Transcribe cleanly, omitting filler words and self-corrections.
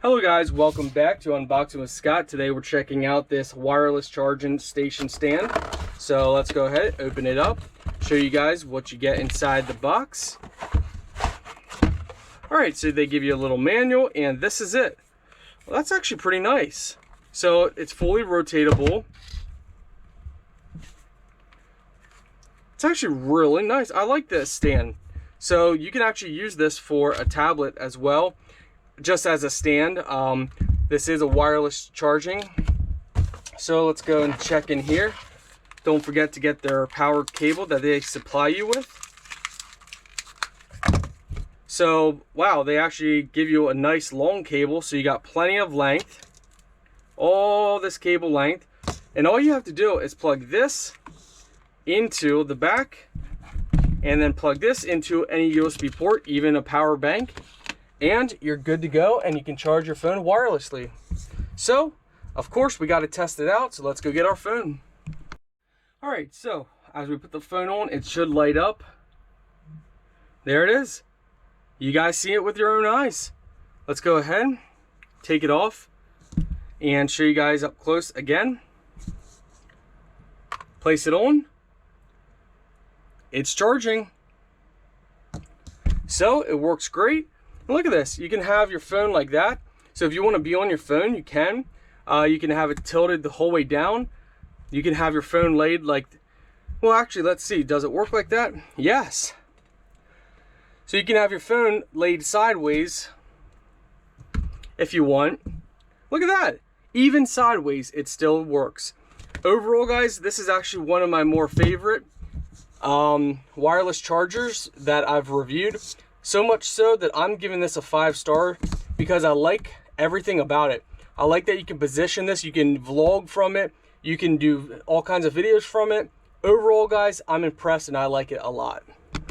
Hello guys, welcome back to Unboxing with Scott. Today we're checking out this wireless charging station stand. So let's go ahead, open it up, show you guys what you get inside the box. Alright, so they give you a little manual and this is it. Well, that's actually pretty nice. So it's fully rotatable. It's actually really nice. I like this stand. So you can actually use this for a tablet as well, just as a stand. This is a wireless charging. So let's go and check in here. Don't forget to get their power cable that they supply you with. So wow, they actually give you a nice long cable, so you got plenty of length, all this cable length, and all you have to do is plug this into the back and then plug this into any USB port, even a power bank, and you're good to go and you can charge your phone wirelessly. So of course we got to test it out, so let's go get our phone. All right, so as we put the phone on, it should light up. There it is. You guys see it with your own eyes. Let's go ahead, take it off and show you guys up close again. Place it on. It's charging. So it works great. And look at this, you can have your phone like that. So if you want to be on your phone, you can. You can have it tilted the whole way down. You can have your phone laid like, well actually, let's see, does it work like that? Yes. So you can have your phone laid sideways if you want. Look at that, even sideways it still works. Overall guys, this is actually one of my more favorite wireless chargers that I've reviewed. So much so that I'm giving this a 5-star because I like everything about it. I like that you can position this, you can vlog from it, you can do all kinds of videos from it. Overall guys, I'm impressed and I like it a lot.